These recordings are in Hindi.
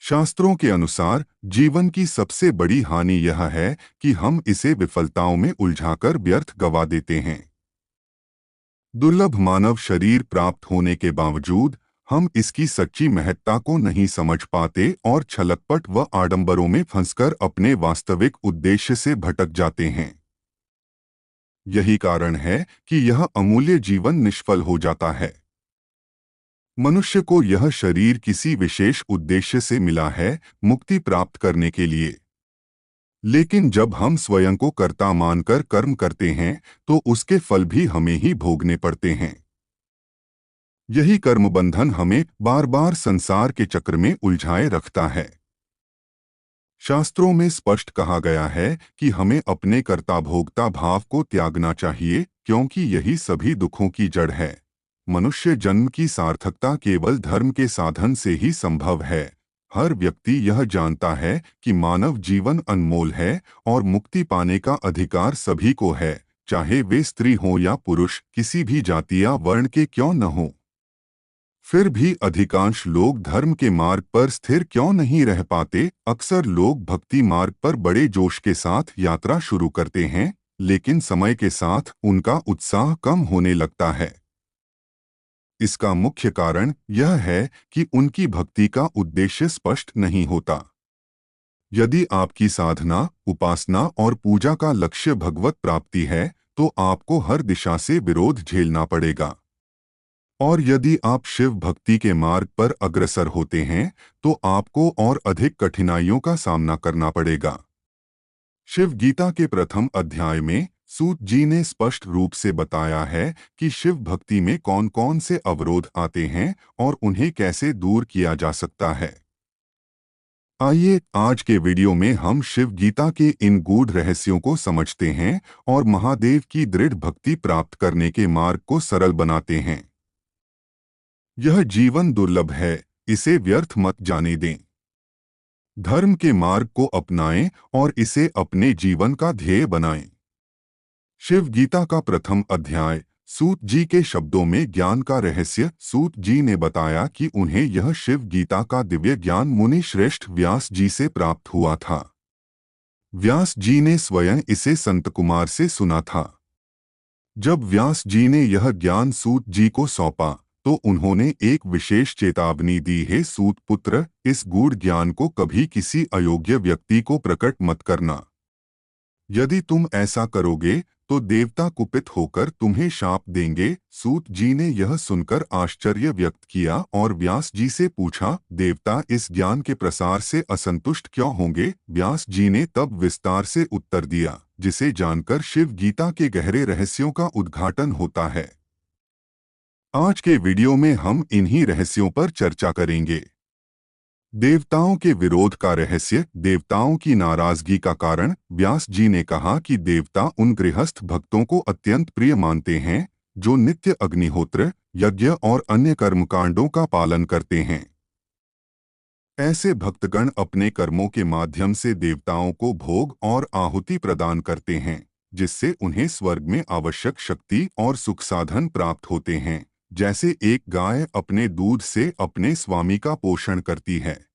शास्त्रों के अनुसार जीवन की सबसे बड़ी हानि यह है कि हम इसे विफलताओं में उलझाकर व्यर्थ गवा देते हैं। दुर्लभ मानव शरीर प्राप्त होने के बावजूद हम इसकी सच्ची महत्ता को नहीं समझ पाते और छलकपट व आडंबरों में फंसकर अपने वास्तविक उद्देश्य से भटक जाते हैं। यही कारण है कि यह अमूल्य जीवन निष्फल हो जाता है। मनुष्य को यह शरीर किसी विशेष उद्देश्य से मिला है, मुक्ति प्राप्त करने के लिए। लेकिन जब हम स्वयं को कर्ता मानकर कर्म करते हैं तो उसके फल भी हमें ही भोगने पड़ते हैं। यही कर्म बंधन हमें बार बार संसार के चक्र में उलझाए रखता है। शास्त्रों में स्पष्ट कहा गया है कि हमें अपने कर्ता भोक्ता भाव को त्यागना चाहिए, क्योंकि यही सभी दुखों की जड़ है। मनुष्य जन्म की सार्थकता केवल धर्म के साधन से ही संभव है। हर व्यक्ति यह जानता है कि मानव जीवन अनमोल है और मुक्ति पाने का अधिकार सभी को है, चाहे वे स्त्री हो या पुरुष, किसी भी जाति या वर्ण के क्यों न हो। फिर भी अधिकांश लोग धर्म के मार्ग पर स्थिर क्यों नहीं रह पाते? अक्सर लोग भक्ति मार्ग पर बड़े जोश के साथ यात्रा शुरू करते हैं, लेकिन समय के साथ उनका उत्साह कम होने लगता है। इसका मुख्य कारण यह है कि उनकी भक्ति का उद्देश्य स्पष्ट नहीं होता। यदि आपकी साधना, उपासना और पूजा का लक्ष्य भगवत प्राप्ति है, तो आपको हर दिशा से विरोध झेलना पड़ेगा। और यदि आप शिव भक्ति के मार्ग पर अग्रसर होते हैं, तो आपको और अधिक कठिनाइयों का सामना करना पड़ेगा। शिव गीता के प्रथम अध्याय में सूत जी ने स्पष्ट रूप से बताया है कि शिव भक्ति में कौन कौन से अवरोध आते हैं और उन्हें कैसे दूर किया जा सकता है। आइए आज के वीडियो में हम शिव गीता के इन गूढ़ रहस्यों को समझते हैं और महादेव की दृढ़ भक्ति प्राप्त करने के मार्ग को सरल बनाते हैं। यह जीवन दुर्लभ है, इसे व्यर्थ मत जाने दें। धर्म के मार्ग को अपनाएं और इसे अपने जीवन का ध्येय बनाएं। शिव गीता का प्रथम अध्याय। सूत जी के शब्दों में ज्ञान का रहस्य। सूत जी ने बताया कि उन्हें यह शिव गीता का दिव्य ज्ञान मुनि श्रेष्ठ व्यास जी से प्राप्त हुआ था। व्यास जी ने स्वयं इसे संत कुमार से सुना था। जब व्यास जी ने यह ज्ञान सूत जी को सौंपा, तो उन्होंने एक विशेष चेतावनी दी। हे सूत पुत्र, इस गूढ़ ज्ञान को कभी किसी अयोग्य व्यक्ति को प्रकट मत करना। यदि तुम ऐसा करोगे तो देवता कुपित होकर तुम्हें शाप देंगे। सूत जी ने यह सुनकर आश्चर्य व्यक्त किया और व्यास जी से पूछा, देवता इस ज्ञान के प्रसार से असंतुष्ट क्यों होंगे? व्यास जी ने तब विस्तार से उत्तर दिया, जिसे जानकर शिव गीता के गहरे रहस्यों का उद्घाटन होता है। आज के वीडियो में हम इन्हीं रहस्यों पर चर्चा करेंगे। देवताओं के विरोध का रहस्य। देवताओं की नाराजगी का कारण। व्यास जी ने कहा कि देवता उन गृहस्थ भक्तों को अत्यंत प्रिय मानते हैं जो नित्य अग्निहोत्र, यज्ञ और अन्य कर्मकांडों का पालन करते हैं। ऐसे भक्तगण अपने कर्मों के माध्यम से देवताओं को भोग और आहुति प्रदान करते हैं, जिससे उन्हें स्वर्ग में आवश्यक शक्ति और सुख साधन प्राप्त होते हैं, जैसे एक गाय अपने दूध से अपने स्वामी का पोषण करती है।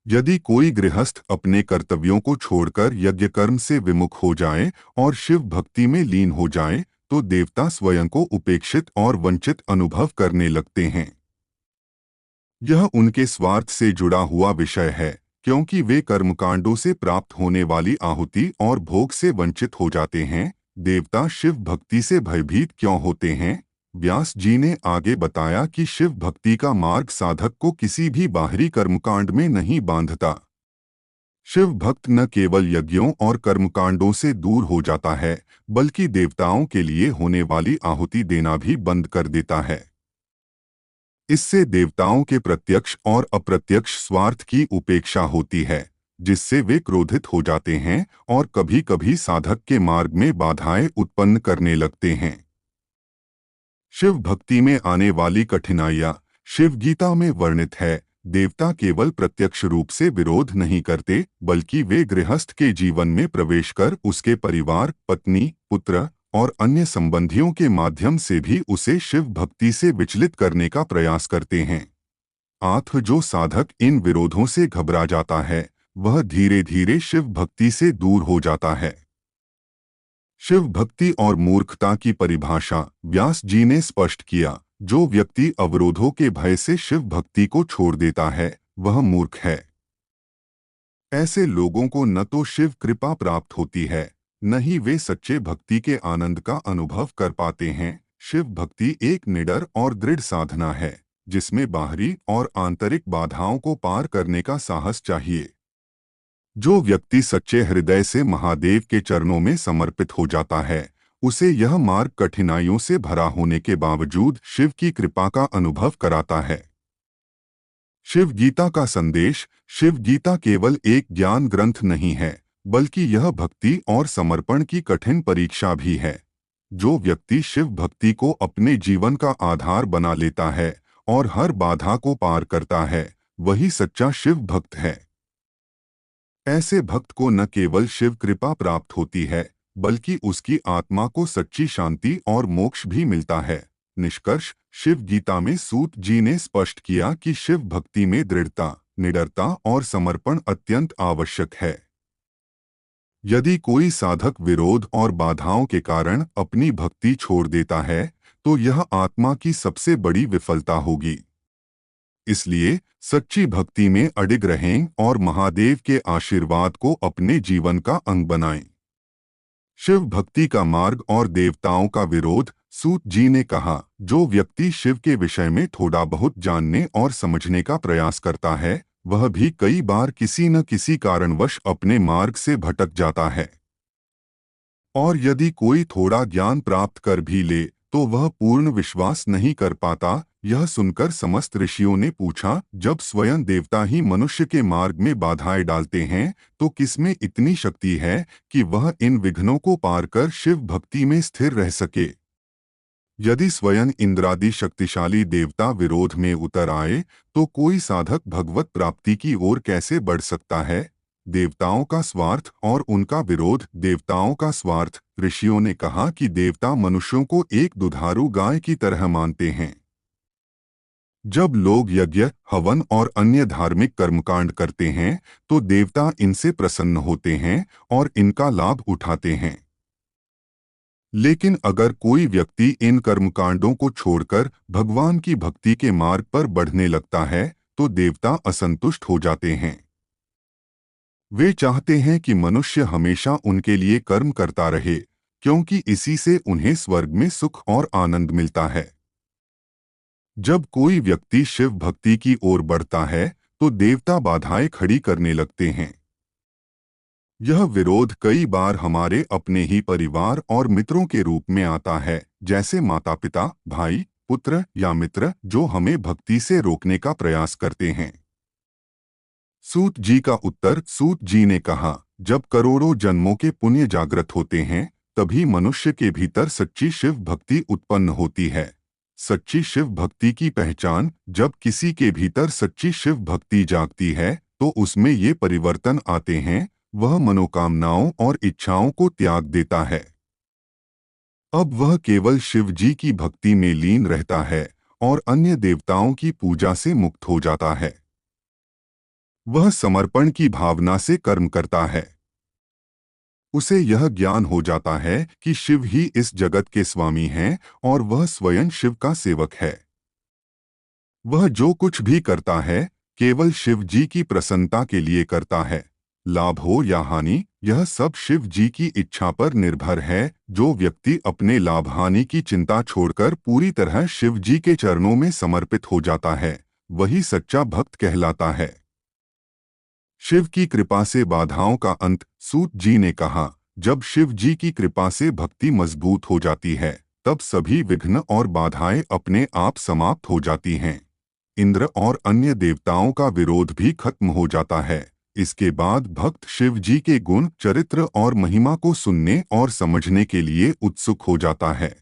यदि कोई गृहस्थ अपने कर्तव्यों को छोड़कर यज्ञ कर्म से विमुख हो जाए और शिव भक्ति में लीन हो जाए, तो देवता स्वयं को उपेक्षित और वंचित अनुभव करने लगते हैं। यह उनके स्वार्थ से जुड़ा हुआ विषय है, क्योंकि वे कर्मकांडों से प्राप्त होने वाली आहुति और भोग से वंचित हो जाते हैं। देवता शिव भक्ति से भयभीत क्यों होते हैं? व्यास जी ने आगे बताया कि शिव भक्ति का मार्ग साधक को किसी भी बाहरी कर्मकांड में नहीं बांधता। शिव भक्त न केवल यज्ञों और कर्मकांडों से दूर हो जाता है, बल्कि देवताओं के लिए होने वाली आहुति देना भी बंद कर देता है। इससे देवताओं के प्रत्यक्ष और अप्रत्यक्ष स्वार्थ की उपेक्षा होती है, जिससे वे क्रोधित हो जाते हैं और कभी-कभी साधक के मार्ग में बाधाएं उत्पन्न करने लगते हैं। शिव भक्ति में आने वाली कठिनाइयाँ। शिव गीता में वर्णित है, देवता केवल प्रत्यक्ष रूप से विरोध नहीं करते, बल्कि वे गृहस्थ के जीवन में प्रवेश कर उसके परिवार, पत्नी, पुत्र और अन्य संबंधियों के माध्यम से भी उसे शिव भक्ति से विचलित करने का प्रयास करते हैं। आत्म जो साधक इन विरोधों से घबरा जाता है, वह धीरे धीरे शिव भक्ति से दूर हो जाता है। शिव भक्ति और मूर्खता की परिभाषा व्यास जी ने स्पष्ट किया। जो व्यक्ति अवरोधों के भय से शिव भक्ति को छोड़ देता है, वह मूर्ख है। ऐसे लोगों को न तो शिव कृपा प्राप्त होती है, न ही वे सच्चे भक्ति के आनंद का अनुभव कर पाते हैं। शिव भक्ति एक निडर और दृढ़ साधना है, जिसमें बाहरी और आंतरिक बाधाओं को पार करने का साहस चाहिए। जो व्यक्ति सच्चे हृदय से महादेव के चरणों में समर्पित हो जाता है, उसे यह मार्ग कठिनाइयों से भरा होने के बावजूद शिव की कृपा का अनुभव कराता है। शिव गीता का संदेश। शिव गीता केवल एक ज्ञान ग्रंथ नहीं है, बल्कि यह भक्ति और समर्पण की कठिन परीक्षा भी है। जो व्यक्ति शिव भक्ति को अपने जीवन का आधार बना लेता है और हर बाधा को पार करता है, वही सच्चा शिव भक्त है। ऐसे भक्त को न केवल शिव कृपा प्राप्त होती है, बल्कि उसकी आत्मा को सच्ची शांति और मोक्ष भी मिलता है। निष्कर्ष, शिव गीता में सूत जी ने स्पष्ट किया कि शिव भक्ति में दृढ़ता, निडरता और समर्पण अत्यंत आवश्यक है। यदि कोई साधक विरोध और बाधाओं के कारण अपनी भक्ति छोड़ देता है, तो यह आत्मा की सबसे बड़ी विफलता होगी। इसलिए सच्ची भक्ति में अडिग रहें और महादेव के आशीर्वाद को अपने जीवन का अंग बनाएं। शिव भक्ति का मार्ग और देवताओं का विरोध। सूत जी ने कहा, जो व्यक्ति शिव के विषय में थोड़ा बहुत जानने और समझने का प्रयास करता है, वह भी कई बार किसी न किसी कारणवश अपने मार्ग से भटक जाता है। और यदि कोई थोड़ा ज्ञान प्राप्त कर भी ले, तो वह पूर्ण विश्वास नहीं कर पाता। यह सुनकर समस्त ऋषियों ने पूछा, जब स्वयं देवता ही मनुष्य के मार्ग में बाधाएं डालते हैं, तो किसमें इतनी शक्ति है कि वह इन विघ्नों को पार कर शिव भक्ति में स्थिर रह सके? यदि स्वयं इंद्रादि शक्तिशाली देवता विरोध में उतर आए, तो कोई साधक भगवत प्राप्ति की ओर कैसे बढ़ सकता है? देवताओं का स्वार्थ और उनका विरोध। देवताओं का स्वार्थ। ऋषियों ने कहा कि देवता मनुष्यों को एक दुधारू गाय की तरह मानते हैं। जब लोग यज्ञ, हवन और अन्य धार्मिक कर्मकांड करते हैं, तो देवता इनसे प्रसन्न होते हैं और इनका लाभ उठाते हैं। लेकिन अगर कोई व्यक्ति इन कर्मकांडों को छोड़कर भगवान की भक्ति के मार्ग पर बढ़ने लगता है, तो देवता असंतुष्ट हो जाते हैं। वे चाहते हैं कि मनुष्य हमेशा उनके लिए कर्म करता रहे, क्योंकि इसी से उन्हें स्वर्ग में सुख और आनंद मिलता है। जब कोई व्यक्ति शिव भक्ति की ओर बढ़ता है, तो देवता बाधाएं खड़ी करने लगते हैं। यह विरोध कई बार हमारे अपने ही परिवार और मित्रों के रूप में आता है, जैसे माता-पिता, भाई, पुत्र या मित्र, जो हमें भक्ति से रोकने का प्रयास करते हैं। सूत जी का उत्तर। सूत जी ने कहा, जब करोड़ों जन्मों के पुण्य जागृत होते हैं, तभी मनुष्य के भीतर सच्ची शिव भक्ति उत्पन्न होती है। सच्ची शिव भक्ति की पहचान। जब किसी के भीतर सच्ची शिव भक्ति जागती है, तो उसमें ये परिवर्तन आते हैं। वह मनोकामनाओं और इच्छाओं को त्याग देता है। अब वह केवल शिव जी की भक्ति में लीन रहता है और अन्य देवताओं की पूजा से मुक्त हो जाता है। वह समर्पण की भावना से कर्म करता है। उसे यह ज्ञान हो जाता है कि शिव ही इस जगत के स्वामी हैं और वह स्वयं शिव का सेवक है। वह जो कुछ भी करता है, केवल शिव जी की प्रसन्नता के लिए करता है। लाभ हो या हानि, यह सब शिव जी की इच्छा पर निर्भर है। जो व्यक्ति अपने लाभ हानि की चिंता छोड़कर पूरी तरह शिव जी के चरणों में समर्पित हो जाता है, वही सच्चा भक्त कहलाता है। शिव की कृपा से बाधाओं का अंत। सूत जी ने कहा, जब शिव जी की कृपा से भक्ति मजबूत हो जाती है, तब सभी विघ्न और बाधाएं अपने आप समाप्त हो जाती हैं। इंद्र और अन्य देवताओं का विरोध भी खत्म हो जाता है। इसके बाद भक्त शिव जी के गुण, चरित्र और महिमा को सुनने और समझने के लिए उत्सुक हो जाता है।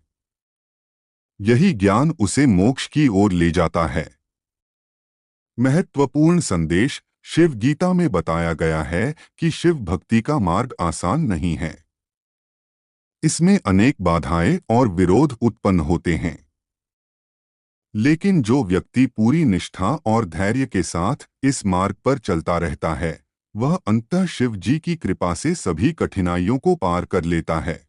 यही ज्ञान उसे मोक्ष की ओर ले जाता है। महत्वपूर्ण संदेश। शिव गीता में बताया गया है कि शिव भक्ति का मार्ग आसान नहीं है। इसमें अनेक बाधाएं और विरोध उत्पन्न होते हैं। लेकिन जो व्यक्ति पूरी निष्ठा और धैर्य के साथ इस मार्ग पर चलता रहता है, वह अंततः शिव जी की कृपा से सभी कठिनाइयों को पार कर लेता है।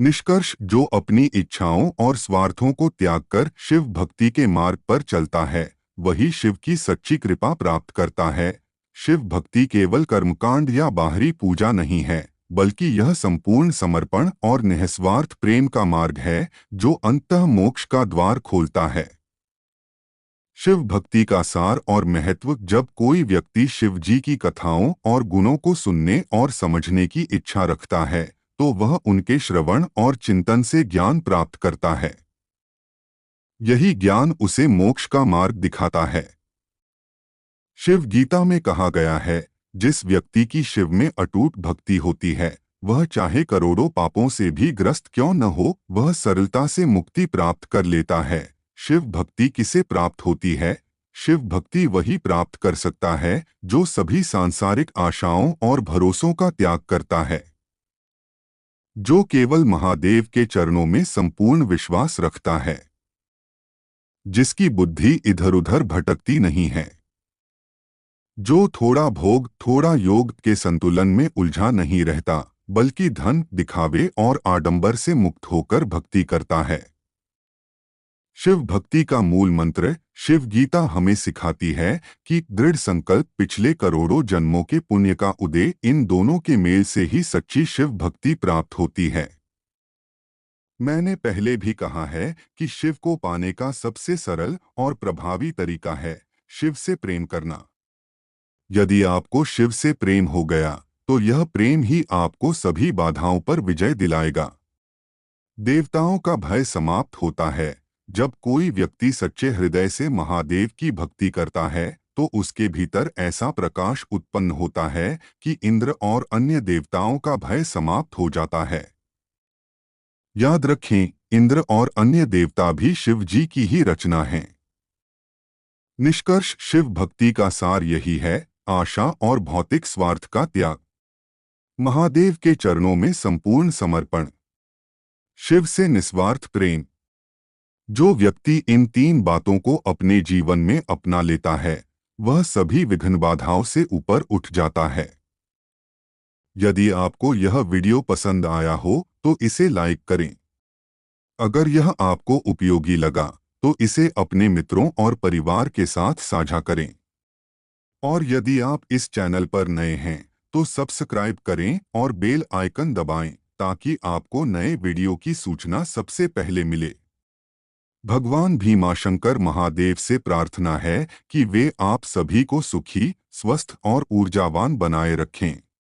निष्कर्ष, जो अपनी इच्छाओं और स्वार्थों को त्याग कर शिव भक्ति के मार्ग पर चलता है, वही शिव की सच्ची कृपा प्राप्त करता है। शिव भक्ति केवल कर्मकांड या बाहरी पूजा नहीं है, बल्कि यह संपूर्ण समर्पण और निस्वार्थ प्रेम का मार्ग है, जो अंततः मोक्ष का द्वार खोलता है। शिव भक्ति का सार और महत्व। जब कोई व्यक्ति शिव जी की कथाओं और गुणों को सुनने और समझने की इच्छा रखता है, तो वह उनके श्रवण और चिंतन से ज्ञान प्राप्त करता है। यही ज्ञान उसे मोक्ष का मार्ग दिखाता है। शिव गीता में कहा गया है, जिस व्यक्ति की शिव में अटूट भक्ति होती है, वह चाहे करोड़ों पापों से भी ग्रस्त क्यों न हो, वह सरलता से मुक्ति प्राप्त कर लेता है। शिव भक्ति किसे प्राप्त होती है? शिव भक्ति वही प्राप्त कर सकता है जो सभी सांसारिक आशाओं और भरोसों का त्याग करता है, जो केवल महादेव के चरणों में संपूर्ण विश्वास रखता है, जिसकी बुद्धि इधर-उधर भटकती नहीं है, जो थोड़ा भोग थोड़ा योग के संतुलन में उलझा नहीं रहता, बल्कि धन, दिखावे और आडंबर से मुक्त होकर भक्ति करता है। शिव भक्ति का मूल मंत्र। शिव गीता हमें सिखाती है कि दृढ़ संकल्प, पिछले करोड़ों जन्मों के पुण्य का उदय, इन दोनों के मेल से ही सच्ची शिव भक्ति प्राप्त होती है। मैंने पहले भी कहा है कि शिव को पाने का सबसे सरल और प्रभावी तरीका है शिव से प्रेम करना। यदि आपको शिव से प्रेम हो गया, तो यह प्रेम ही आपको सभी बाधाओं पर विजय दिलाएगा। देवताओं का भय समाप्त होता है। जब कोई व्यक्ति सच्चे हृदय से महादेव की भक्ति करता है, तो उसके भीतर ऐसा प्रकाश उत्पन्न होता है कि इंद्र और अन्य देवताओं का भय समाप्त हो जाता है। याद रखें, इंद्र और अन्य देवता भी शिव जी की ही रचना हैं। निष्कर्ष, शिव भक्ति का सार यही है, आशा और भौतिक स्वार्थ का त्याग, महादेव के चरणों में संपूर्ण समर्पण, शिव से निस्वार्थ प्रेम। जो व्यक्ति इन तीन बातों को अपने जीवन में अपना लेता है, वह सभी विघ्न बाधाओं से ऊपर उठ जाता है। यदि आपको यह वीडियो पसंद आया हो, तो इसे लाइक करें। अगर यह आपको उपयोगी लगा, तो इसे अपने मित्रों और परिवार के साथ साझा करें। और यदि आप इस चैनल पर नए हैं, तो सब्सक्राइब करें और बेल आइकन दबाएं, ताकि आपको नए वीडियो की सूचना सबसे पहले मिले। भगवान भीमाशंकर महादेव से प्रार्थना है कि वे आप सभी को सुखी, स्वस्थ और ऊर्जावान बनाए रखें।